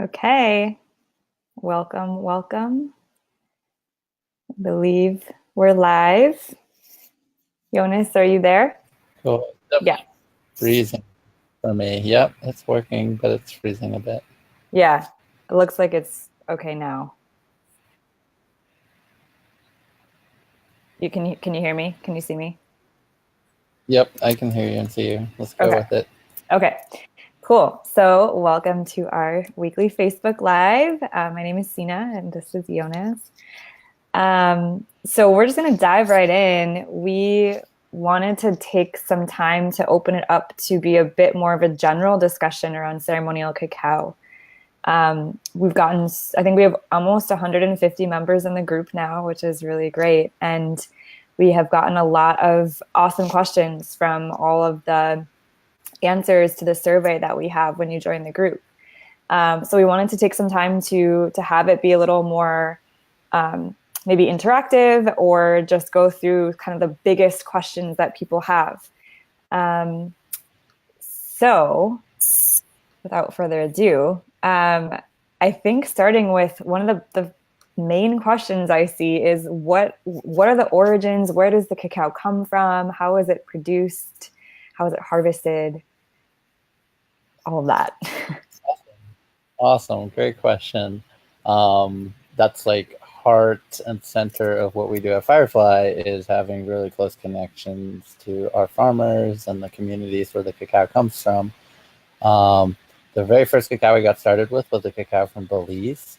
Okay, welcome. I believe we're live. Jonas, are you there? Cool. Yep. Yeah. Freezing for me. Yep, it's working, but it's freezing a bit. Yeah. It looks like it's okay now. Can you hear me? Can you see me? Yep, I can hear you and see you. Let's go Okay. with it. Okay. Cool. So, welcome to our weekly Facebook Live. My name is Sina, and this is Jonas. So we're just going to dive right in. We wanted to take some time to open it up to be a bit more of a general discussion around ceremonial cacao. I think we have almost 150 members in the group now, which is really great. And we have gotten a lot of awesome questions from all of the answers to the survey that we have when you join the group. So we wanted to take some time to have it be a little more maybe interactive, or just go through kind of the biggest questions that people have. So without further ado, I think starting with one of the main questions I see is what are the origins? Where does the cacao come from? How is it produced? How is it harvested? All of that. Awesome. Great question. That's like heart and center of what we do at Firefly, is having really close connections to our farmers and the communities where the cacao comes from. The very first cacao we got started with was the cacao from Belize,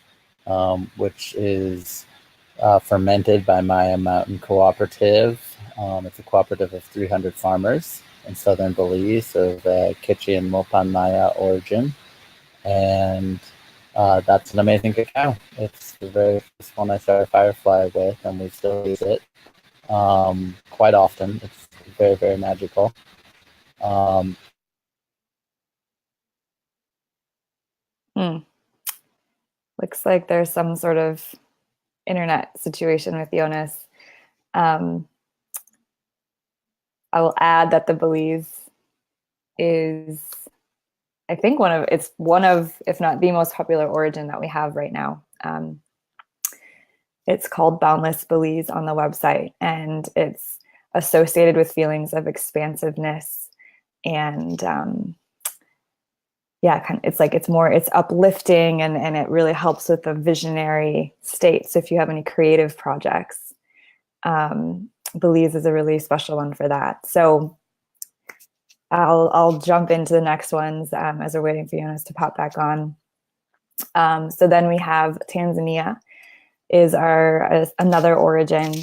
which is fermented by Maya Mountain Cooperative. It's a cooperative of 300 farmers in southern Belize of Kichi and Mopan Maya origin. And that's an amazing cacao. It's the very first one I started Firefly with, and we still use it quite often. It's very, very magical. Looks like there's some sort of internet situation with Jonas. I will add that the Belize is, I think, one of, if not the most popular origin that we have right now. It's called Boundless Belize on the website, and it's associated with feelings of expansiveness and it's uplifting, and it really helps with the visionary state. So if you have any creative projects, Belize is a really special one for that. So I'll jump into the next ones as we're waiting for Jonas to pop back on. So then we have Tanzania is another origin,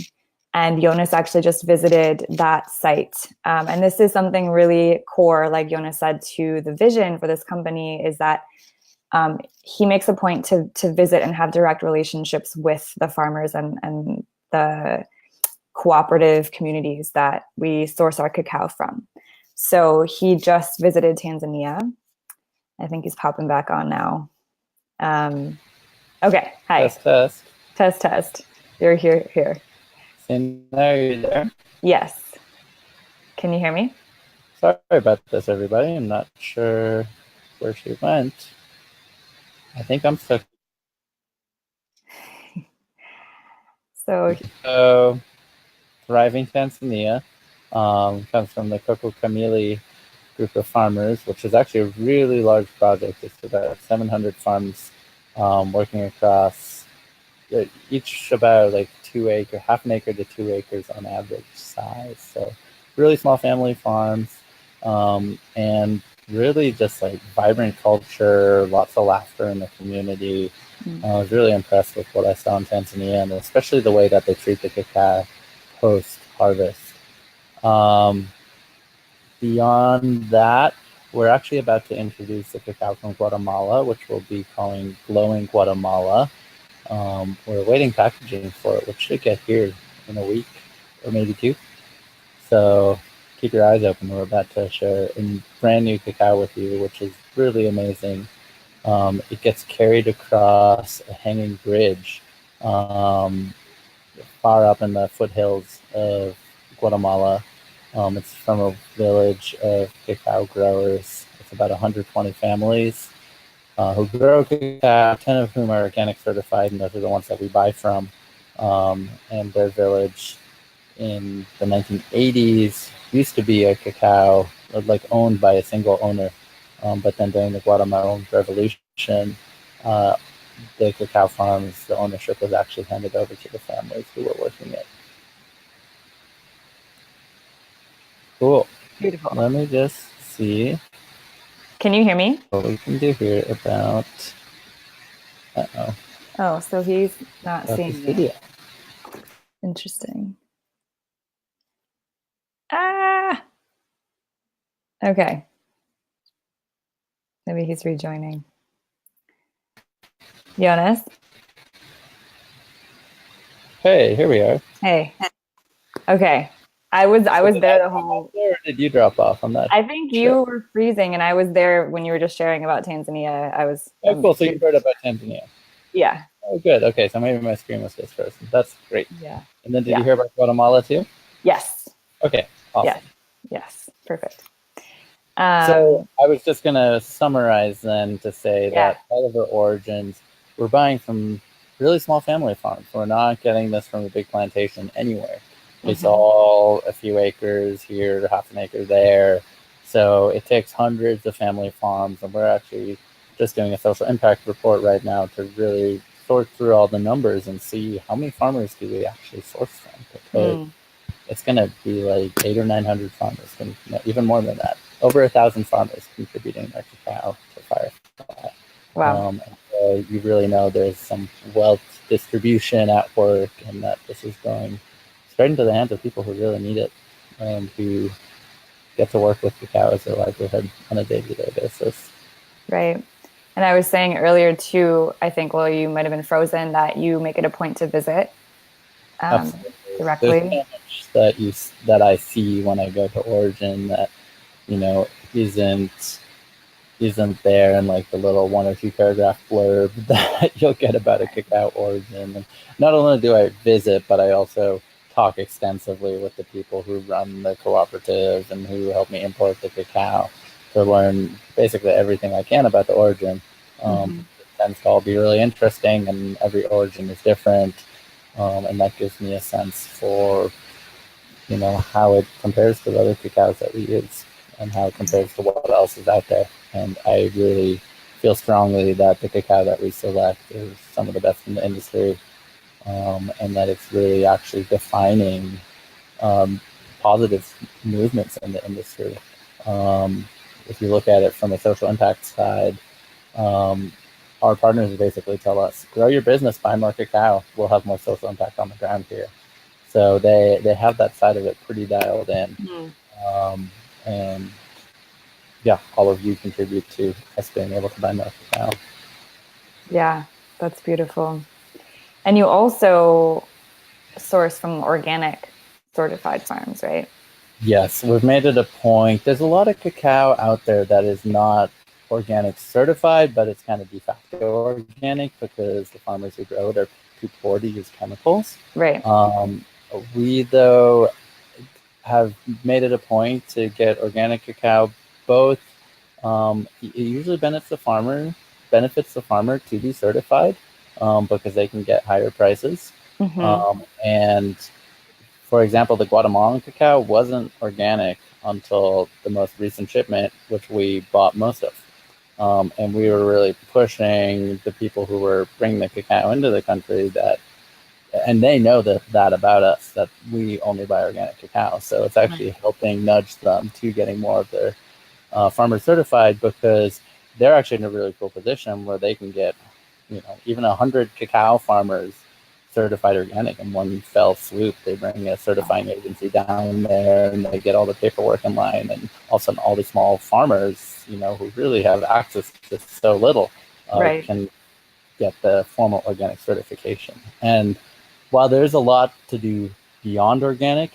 and Jonas actually just visited that site. And this is something really core, like Jonas said, to the vision for this company, is that he makes a point to visit and have direct relationships with the farmers and the cooperative communities that we source our cacao from. So he just visited Tanzania. I think he's popping back on now. Okay, hi. Test. You're here. Are you there? Yes. Can you hear me? Sorry about this, everybody. I'm not sure where she went. I think I'm stuck. So thriving Tanzania comes from the Coco Kamili group of farmers, which is actually a really large project. It's about 700 farms working across each about like half an acre to 2 acres on average size. So really small family farms, and really just like vibrant culture, lots of laughter in the community. I was really impressed with what I saw in Tanzania, and especially the way that they treat the cacao post-harvest. Beyond that, we're actually about to introduce the cacao from Guatemala, which we'll be calling Glowing Guatemala. We're awaiting packaging for it, which should get here in a week or maybe 2. So keep your eyes open. We're about to share a brand new cacao with you, which is really amazing. It gets carried across a hanging bridge far up in the foothills of Guatemala. It's from a village of cacao growers. It's about 120 families. who grow cacao, 10 of whom are organic certified, and those are the ones that we buy from. And their village in the 1980s used to be a cacao like owned by a single owner, but then during the Guatemalan Revolution, uh, the cacao farms, the ownership was actually handed over to the families who were working it. Cool. Beautiful. Let me just see Can you hear me? what we can do here about. Uh-oh. Oh, so he's not About seeing this me. video. Interesting. Ah. Okay. Maybe he's rejoining. Jonas? Hey, here we are. Hey. Okay. I was there the whole. Or did you drop off? I'm not. I think sure. you were freezing, and I was there when you were just sharing about Tanzania. I was. Oh, cool. So you heard about Tanzania. Yeah. Oh, good. Okay, so maybe my screen was just frozen. That's great. Yeah. And then did you hear about Guatemala too? Yes. Okay, awesome. Yes. Perfect. So I was just going to summarize then to say that all of our origins, we're buying from really small family farms. We're not getting this from a big plantation anywhere. It's all a few acres here, half an acre there. So it takes hundreds of family farms, and we're actually just doing a social impact report right now to really sort through all the numbers and see how many farmers do we actually source from. Because it's going to be like 800 or 900 farmers, and even more than that. Over 1,000 farmers contributing their cacao to Firefly. Wow. You really know there's some wealth distribution at work, and that this is going straight into the hands of people who really need it and who get to work with cacao as their livelihood on a day-to-day basis. Right. And I was saying earlier too, I think, well, you might have been frozen, that you make it a point to visit directly. There's so much that I see when I go to Origin that, you know, isn't there in like the little 1 or 2 paragraph blurb that you'll get about a cacao origin. And not only do I visit, but I also talk extensively with the people who run the cooperative and who help me import the cacao to learn basically everything I can about the origin. It tends to all be really interesting, and every origin is different, and that gives me a sense for, you know, how it compares to the other cacaos that we use and how it compares to what else is out there. And I really feel strongly that the cacao that we select is some of the best in the industry, and that it's really actually defining positive movements in the industry. If you look at it from a social impact side, our partners basically tell us, grow your business, buy more cacao, we'll have more social impact on the ground here. So they have that side of it pretty dialed in. And yeah, all of you contribute to us being able to buy more cacao. Yeah, that's beautiful. And you also source from organic certified farms, right? Yes, we've made it a point. There's a lot of cacao out there that is not organic certified, but it's kind of de facto organic because the farmers who grow it are too poor to use chemicals. Right. We, though, have made it a point to get organic cacao. Both, it usually benefits the farmer to be certified, because they can get higher prices. And for example, the Guatemalan cacao wasn't organic until the most recent shipment, which we bought most of. And we were really pushing the people who were bringing the cacao into the country that, and they know that about us, that we only buy organic cacao. So it's actually helping nudge them to getting more of their farmer certified, because they're actually in a really cool position where they can get, you know, even 100 cacao farmers certified organic in one fell swoop. They bring a certifying agency down there and they get all the paperwork in line, and all of a sudden all the small farmers, you know, who really have access to so little, can get the formal organic certification. And while there's a lot to do beyond organic,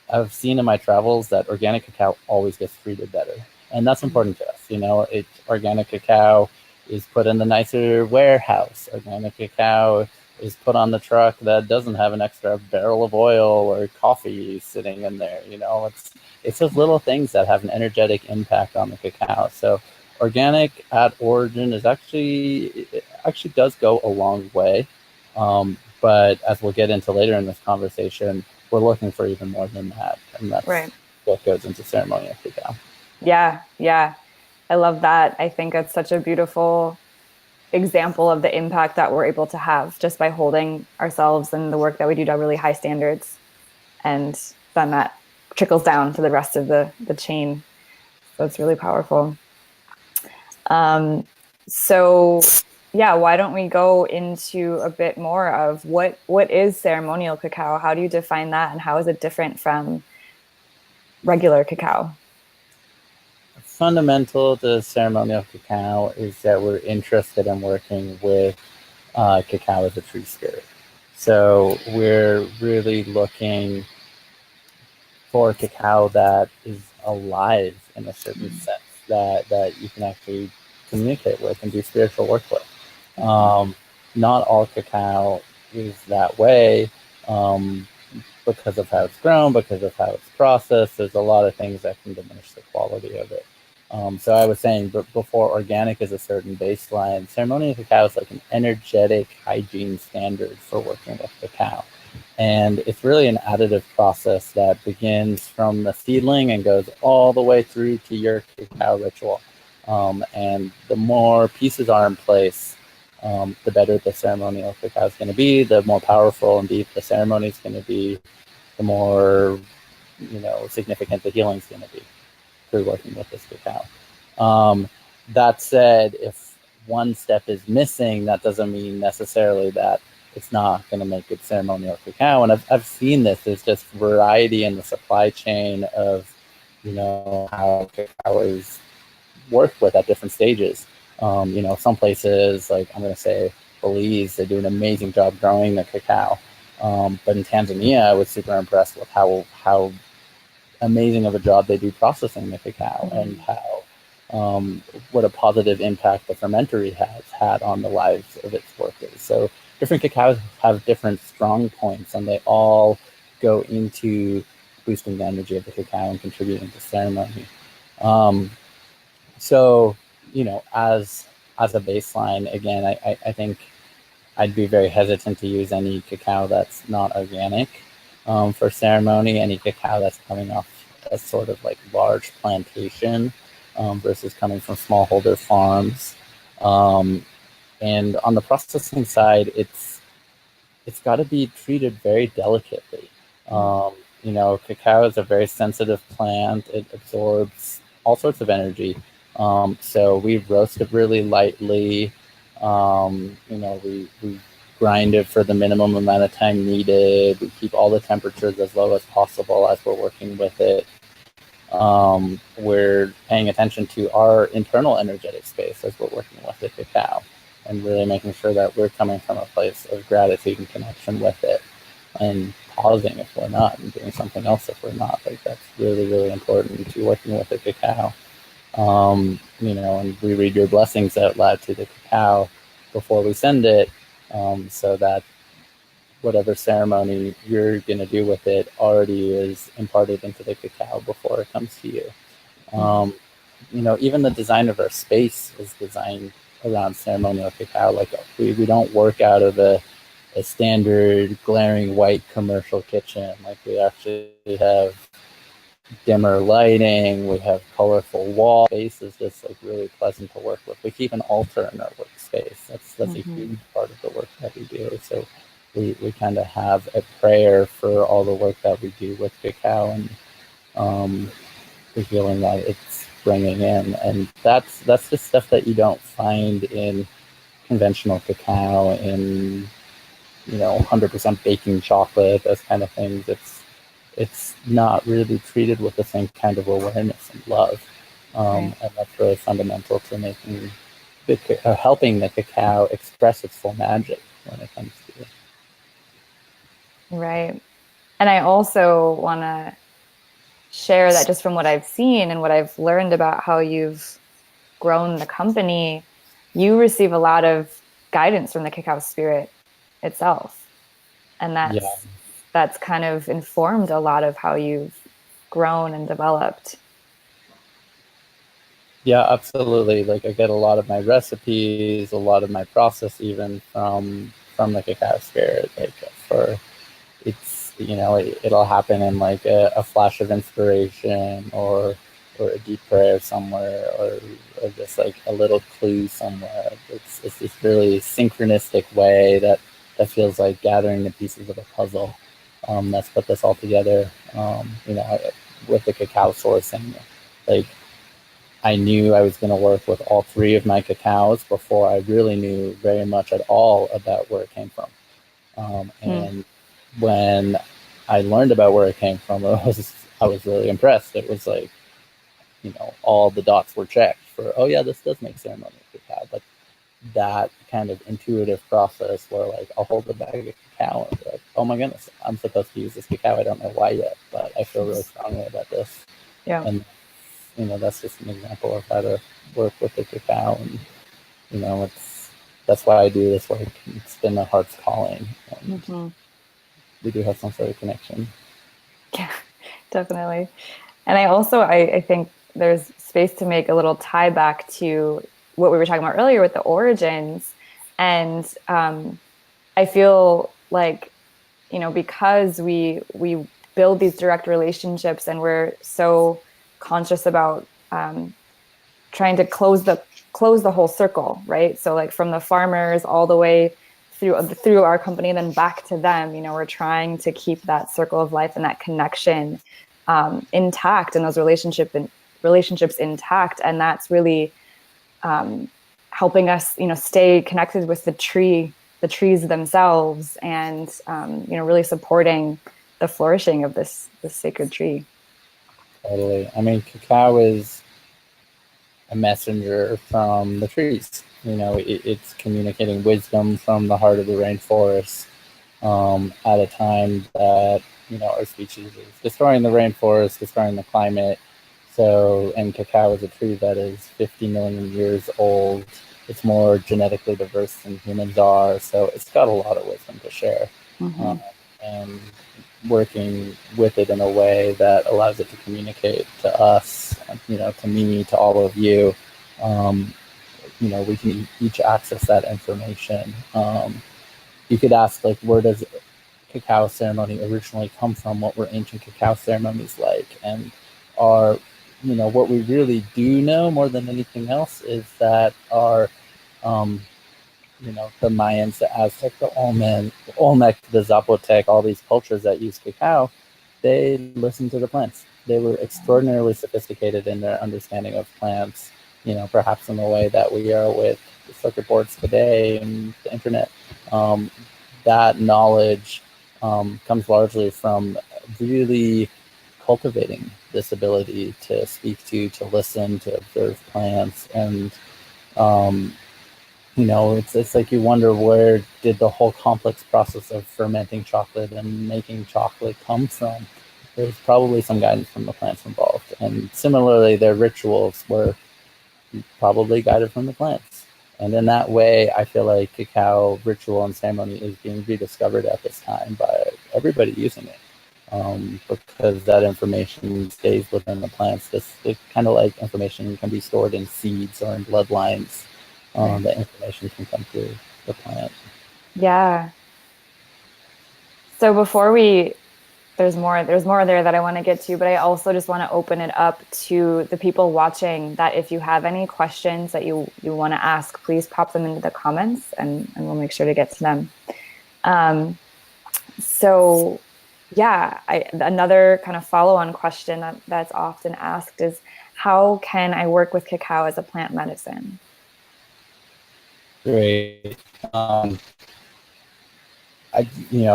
I've seen in my travels that organic cacao always gets treated better. And that's important to us. You know, organic cacao is put in the nicer warehouse. Organic cacao is put on the truck that doesn't have an extra barrel of oil or coffee sitting in there. You know, it's those little things that have an energetic impact on the cacao. So Organic at origin is actually, it actually does go a long way. But as we'll get into later in this conversation, we're looking for even more than that. And that's Right. what goes into ceremonial cacao. Yeah. Yeah. I love that. I think it's such a beautiful example of the impact that we're able to have just by holding ourselves and the work that we do to really high standards. And then that trickles down to the rest of the chain. So it's really powerful. Um, so yeah, why don't we go into a bit more of what is ceremonial cacao? How do you define that, and how is it different from regular cacao? Fundamental to ceremonial cacao is that we're interested in working with cacao as a tree spirit. So we're really looking for cacao that is alive in a certain sense, that you can actually communicate with and do spiritual work with. Not all cacao is that way, um, because of how it's grown, because of how it's processed. There's a lot of things that can diminish the quality of it. So I was saying, but before organic is a certain baseline, ceremonial cacao is like an energetic hygiene standard for working with cacao. And it's really an additive process that begins from the seedling and goes all the way through to your cacao ritual. And the more pieces are in place, the better the ceremonial cacao is going to be, the more powerful and deep the ceremony is going to be, the more, significant the healing is going to be through working with this cacao. That said, if one step is missing, that doesn't mean necessarily that it's not going to make good ceremonial cacao. And I've seen this. There's just variety in the supply chain of, how cacao is worked with at different stages. Some places, like I'm going to say Belize, they do an amazing job growing the cacao. But in Tanzania, I was super impressed with how amazing of a job they do processing the cacao, and how what a positive impact the fermentery has had on the lives of its workers. So different cacaos have different strong points, and they all go into boosting the energy of the cacao and contributing to ceremony. Um, so, as a baseline, again, I think I'd be very hesitant to use any cacao that's not organic for ceremony. Any cacao that's coming off a sort of like large plantation versus coming from smallholder farms. And on the processing side, it's got to be treated very delicately. Cacao is a very sensitive plant. It absorbs all sorts of energy. So we roast it really lightly. We grind it for the minimum amount of time needed. We keep all the temperatures as low as possible as we're working with it. We're paying attention to our internal energetic space as we're working with the cacao, and really making sure that we're coming from a place of gratitude and connection with it, and pausing if we're not, and doing something else if we're not. Like, that's really, really important to working with the cacao. And we read your blessings out loud to the cacao before we send it, so that whatever ceremony you're going to do with it already is imparted into the cacao before it comes to you. Even the design of our space is designed around ceremonial cacao. Like, we don't work out of a standard glaring white commercial kitchen. Like, we actually have dimmer lighting, we have colorful wall space is just like really pleasant to work with. We keep an altar in our workspace. That's a huge part of the work that we do. So we kind of have a prayer for all the work that we do with cacao, and the healing that it's bringing in. And that's the stuff that you don't find in conventional cacao, in 100% baking chocolate, those kind of things. It's not really treated with the same kind of awareness and love. And that's really fundamental to making helping the cacao express its full magic when it comes to it. Right. And I also want to share that just from what I've seen and what I've learned about how you've grown the company, you receive a lot of guidance from the Cacao Spirit itself. And Yeah. that's kind of informed a lot of how you've grown and developed. Yeah, absolutely. Like I get a lot of my recipes, a lot of my process even from the Cacao Spirit. Like for it's it'll happen in like a flash of inspiration or a deep prayer somewhere or just like a little clue somewhere. It's this really synchronistic way that feels like gathering the pieces of a puzzle that's put this all together. With the cacao sourcing, like I knew I was going to work with all three of my cacaos before I really knew very much at all about where it came from. Mm. And when I learned about where it came from, I was really impressed. It was like, all the dots were checked for, oh yeah, this does make ceremonial cacao. But that kind of intuitive process where like I'll hold a bag of cacao and be like, oh my goodness, I'm supposed to use this cacao. I don't know why yet, but I feel really strongly about this. Yeah. And that's just an example of how to work with the cacao. And it's that's why I do this work. It's been my heart's calling, and Hmm. we do have some sort of connection. Yeah, definitely. And I think there's space to make a little tie back to what we were talking about earlier with the origins. And I feel like, because we build these direct relationships and we're so conscious about trying to close the whole circle, right? So like from the farmers all the way through our company, then back to them. We're trying to keep that circle of life and that connection intact, and those relationships intact, and that's really helping us, stay connected with the trees themselves, and really supporting the flourishing of this sacred tree. Totally. I mean, cacao is a messenger from the trees. It's communicating wisdom from the heart of the rainforest at a time that our species is destroying the rainforest, destroying the climate. So, and cacao is a tree that is 50 million years old. It's more genetically diverse than humans are, so it's got a lot of wisdom to share. Mm-hmm. Um, and working with it in a way that allows it to communicate to us, to me, to all of you. Um, we can each access that information. You could ask, like, where does cacao ceremony originally come from? What were ancient cacao ceremonies like? And our, what we really do know more than anything else is that um, the Mayans, the Aztec, the Olmec, the Zapotec, all these cultures that use cacao, they listened to the plants. They were extraordinarily sophisticated in their understanding of plants, perhaps in the way that we are with circuit boards today and the internet. Um, that knowledge comes largely from really cultivating this ability to speak to listen, to observe plants. And um, it's like you wonder, where did the whole complex process of fermenting chocolate and making chocolate come from? There's probably some guidance from the plants involved. And similarly, their rituals were probably guided from the plants. And in that way, I feel like cacao ritual and ceremony is being rediscovered at this time by everybody using it. Because that information stays within the plants. It's kind of like information can be stored in seeds or in bloodlines. Right. The information can come through the plant. Yeah. So before we there's more there that I want to get to, but I also just want to open it up to the people watching, that if you have any questions that you want to ask, please pop them into the comments, and we'll make sure to get to them. Um, so yeah, another kind of follow-on question that's often asked is, how can I work with cacao as a plant medicine? Great. I,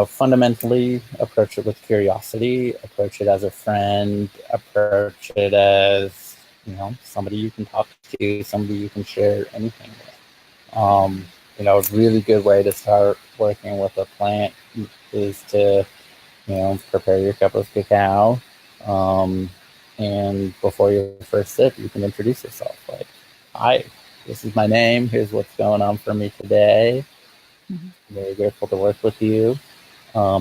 fundamentally approach it with curiosity, approach it as a friend, approach it as, somebody you can talk to, somebody you can share anything with. A really good way to start working with a plant is to, prepare your cup of cacao. Um, and before your first sip, you can introduce yourself. Like, hi, this is my name. Here's what's going on for me today. Mhm. Very grateful to work with you.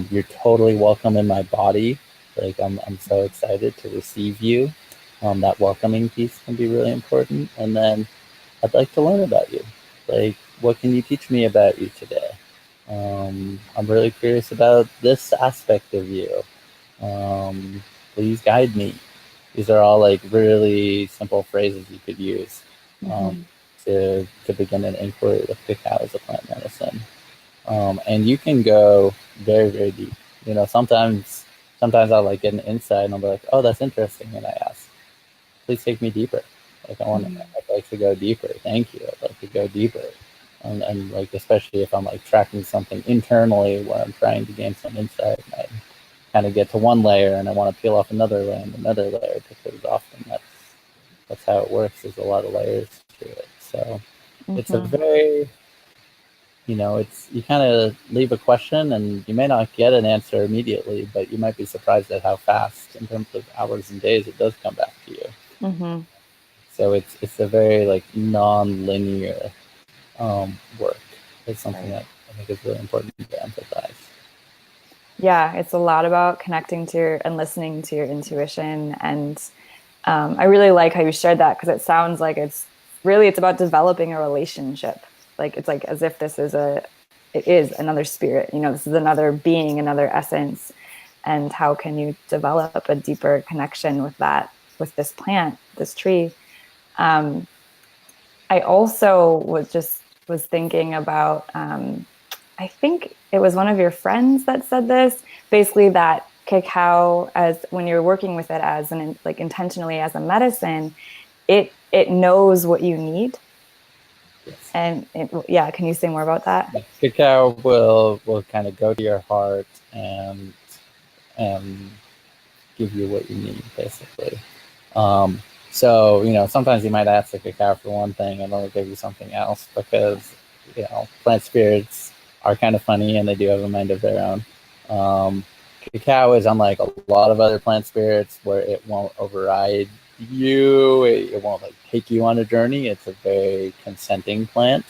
You're totally welcome in my body. Like I'm so excited to receive you. That welcoming piece can be really important. And then I'd like to learn about you. Like, what can you teach me about you today? I'm really curious about this aspect of you. Please guide me. These are all like really simple phrases you could use um, Mm-hmm. to begin an inquiry with cacao as a plant medicine. And you can go very, very deep. You know, sometimes I'll like get an insight and I'll be like, oh, that's interesting. And I ask, please take me deeper. Like I'd like to go deeper. Thank you. I'd like to go deeper. And like, especially if I'm like tracking something internally where I'm trying to gain some insight, and I kind of get to one layer and I want to peel off another layer and another layer, because often that's how it works. There's a lot of layers to it. So it's a Mm-hmm. very, it's, you kind of leave a question and you may not get an answer immediately, but you might be surprised at how fast, in terms of hours and days, it does come back to you. Mm-hmm. So it's a very like non-linear work. It's something Right. that I think is really important to emphasize. Yeah, it's a lot about connecting to your and listening to your intuition. And I really like how you shared that, because it sounds like it's about developing a relationship. Like it's like as if it is another spirit, this is another being, another essence. And how can you develop a deeper connection with that, with this plant, this tree? Um, I also was thinking about, I think it was one of your friends that said this, basically that cacao, as when you're working with it as like intentionally as a medicine, it knows what you need. Yes. And yeah, can you say more about that? Yeah. Cacao will kind of go to your heart and give you what you need, basically. Um, so, sometimes you might ask the cacao for one thing and it'll give you something else, because, plant spirits are kind of funny and they do have a mind of their own. Um, Cacao is unlike a lot of other plant spirits where it won't override you. It won't like take you on a journey. It's a very consenting plant.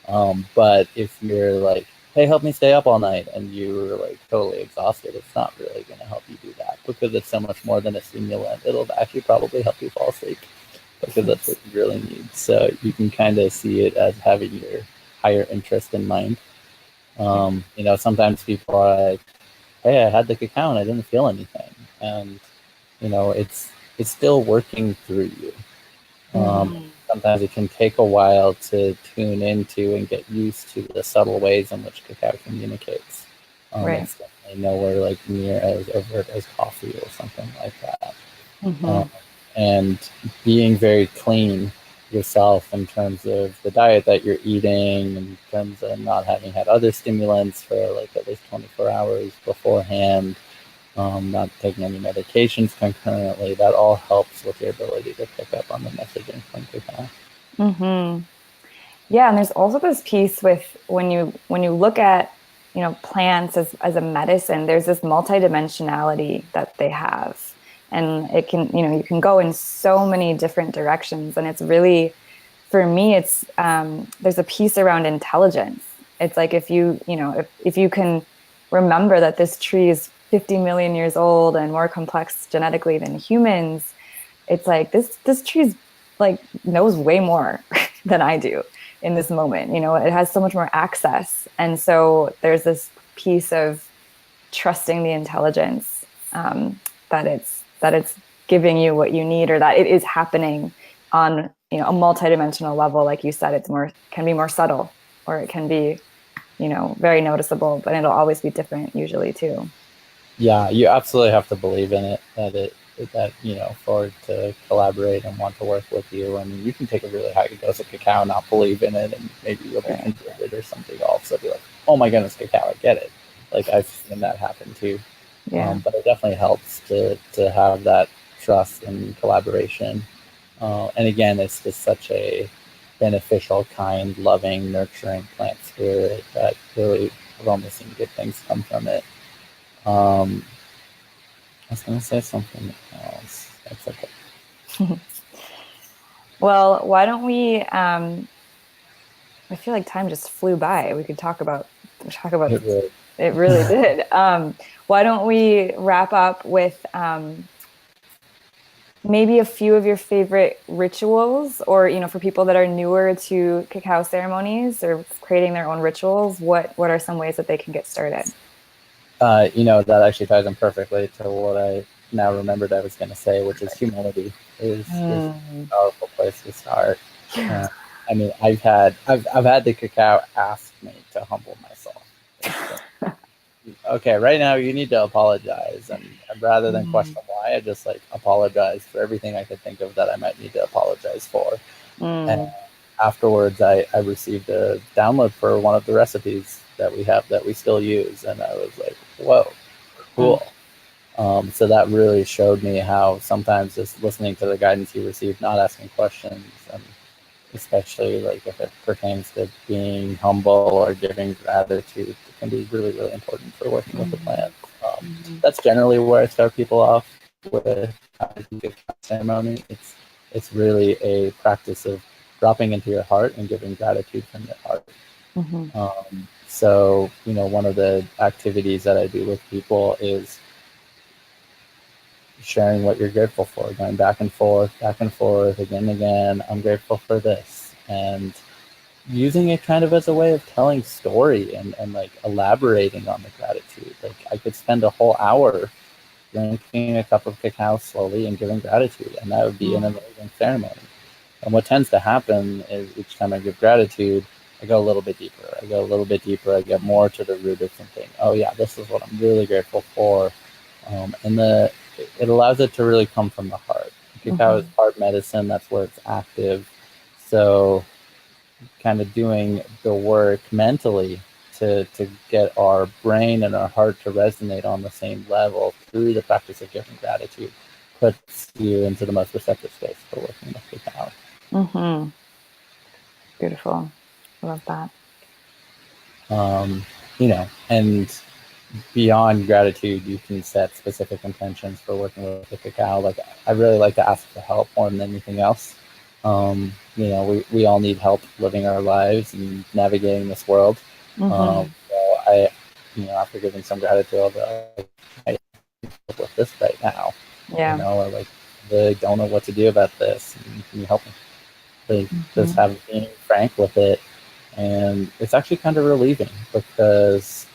But if you're like, hey, help me stay up all night, and you're like totally exhausted, it's not really going to help you do that, because it's so much more than a stimulant. It'll actually probably help you fall asleep, because that's what you really need. So you can kind of see it as having your higher interest in mind. Yeah. Sometimes people are like, hey, I had the cacao and I didn't feel anything. And, it's still working through you. Mm-hmm. Sometimes it can take a while to tune into and get used to the subtle ways in which cacao communicates. Right. It's definitely nowhere like near as overt as coffee or something like that. Mm-hmm. Um, and being very clean yourself in terms of the diet that you're eating, in terms of not having had other stimulants for like at least 24 hours beforehand, not taking any medications concurrently, that all helps with your ability to pick up on the messaging from cacao. Mm-hmm. Yeah, and there's also this piece with when you look at, plants as a medicine, there's this multidimensionality that they have. And it can, you can go in so many different directions. And it's really, for me, it's there's a piece around intelligence. It's like if you can remember that this tree is 50 million years old and more complex genetically than humans, it's like this tree's like knows way more than I do in this moment. It has so much more access. And so there's this piece of trusting the intelligence, that it's giving you what you need, or that it is happening on, a multidimensional level. Like you said, can be more subtle, or it can be, very noticeable, but it'll always be different usually too. Yeah, you absolutely have to believe in it, that for it to collaborate and want to work with you. I mean, you can take a really high dose of cacao and not believe in it, and maybe you'll be Right. converted or something. Also, be like, oh my goodness, cacao, I get it. Like I've seen that happen too. Yeah. But it definitely helps to have that trust and collaboration. And again, it's just such a beneficial, kind, loving, nurturing plant spirit that really I've only seen good things come from it. Um, I was going to say something else. That's okay. Well, why don't we I feel like time just flew by. We could talk about It really, it really did. Why don't we wrap up with maybe a few of your favorite rituals, or for people that are newer to cacao ceremonies or creating their own rituals, what are some ways that they can get started? That actually ties in perfectly to what I now remembered I was going to say, which is humility is Mm. a powerful place to start. Yeah. I mean, I've had the cacao ask me to humble myself. It's like, okay, right now you need to apologize, and rather than Mm. question why, I just like apologize for everything I could think of that I might need to apologize for. And Mm. afterwards, I received a download for one of the recipes that we have that we still use, and I was like, whoa, Mm. cool. So that really showed me how sometimes just listening to the guidance you receive, not asking questions, and especially like if it pertains to being humble or giving gratitude, it can be really, really important for working with the Mhm. plant. Mhm. That's generally where I start people off with how to do a ceremony. It's really a practice of dropping into your heart and giving gratitude from your heart. Mhm. So, one of the activities that I do with people is sharing what you're grateful for, going back and forth, again and again. I'm grateful for this. And using it kind of as a way of telling story and like elaborating on the gratitude. Like I could spend a whole hour drinking a cup of cacao slowly and giving gratitude, and that would be an Mm. amazing ceremony. And what tends to happen is each time I give gratitude, I go a little bit deeper. I go a little bit deeper. I get more to the root of something. Oh yeah, this is what I'm really grateful for, and it allows it to really come from the heart. Cacao is Mhm. heart medicine. That's where it's active. So kind of doing the work mentally to get our brain and our heart to resonate on the same level through the practice of giving gratitude puts you into the most receptive space for working with cacao. Mhm. Beautiful. I love that. Um, and beyond gratitude, you can set specific intentions for working with the cacao. Like I really like to ask for help more than anything else. We all need help living our lives and navigating this world. Mhm. So I, after giving some gratitude, I'll be like, I help with this right now, Yeah. or like, really don't know what to do about this. And can you help me? Like, just Mhm. have being frank with it. And it's actually kind of relieving because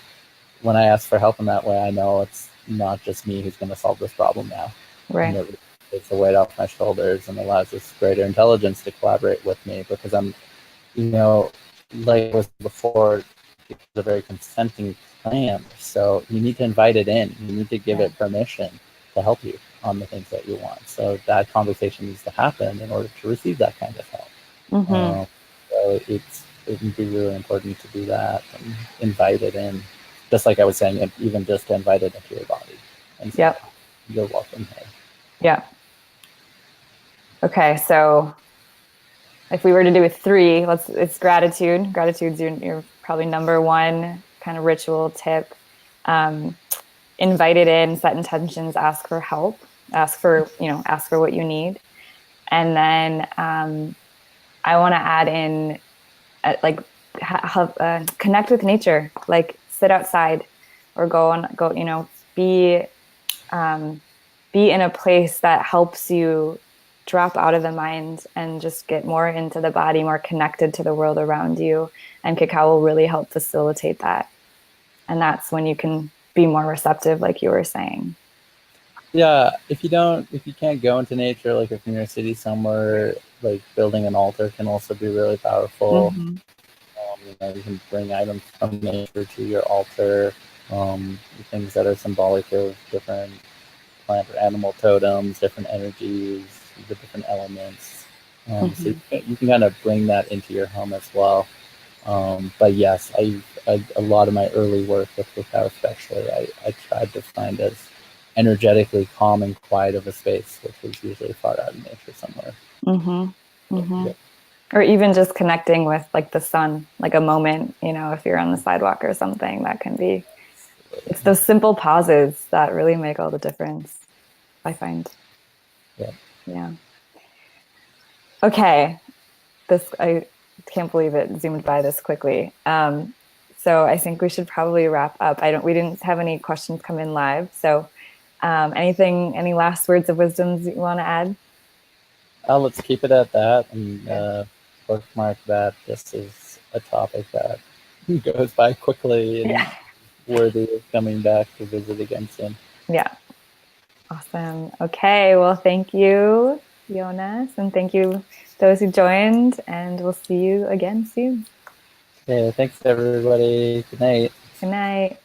when I ask for help in that way, I know it's not just me who's going to solve this problem now. And Right. it takes the weight off my shoulders and allows this greater intelligence to collaborate with me because I'm, you know, like I was before, it's a very consenting plan. So you need to invite it in. You need to give Yeah. it permission to help you on the things that you want. So that conversation needs to happen in order to receive that kind of help. Mhm. So it can be really important to do that and invite it in. Just like I was saying, even just to invite it into your body and say, Yep. "You're welcome here." Yeah. Okay. So if we were to do a three, it's gratitude. Gratitude's your probably number one kind of ritual tip. Um, Invite it in, set intentions, ask for help, ask for what you need. And then I want to add in like connect with nature, like sit outside or go, be um, be in a place that helps you drop out of the mind and just get more into the body, more connected to the world around you. And cacao will really help facilitate that. And that's when you can be more receptive, like you were saying. Yeah, if you can't go into nature, like if you're in a city somewhere, like building an altar can also be really powerful. Mm-hmm. You can bring items from nature to your altar, things that are symbolic of different plant or animal totems, different energies, the different elements. So Mm-hmm. you can kind of bring that into your home as well. But yes, a lot of my early work with cacao, especially, I tried to find as energetically calm and quiet of a space, which was usually far out in nature somewhere. Mm-hmm. Mm-hmm. Yeah. Or even just connecting with like the sun, like a moment, if you're on the sidewalk or something, that can be, it's those simple pauses that really make all the difference, I find. Yeah. Yeah. Okay. I can't believe it zoomed by this quickly. So I think we should probably wrap up. We didn't have any questions come in live. So Any last words of wisdoms that you want to add? Let's keep it at that, and bookmark that. This is a topic that goes by quickly and Yeah. worthy of coming back to visit again soon. Yeah. Awesome. Okay. Well, thank you, Jonas, and thank you those who joined, and we'll see you again soon. Okay, thanks everybody. Good night. Good night.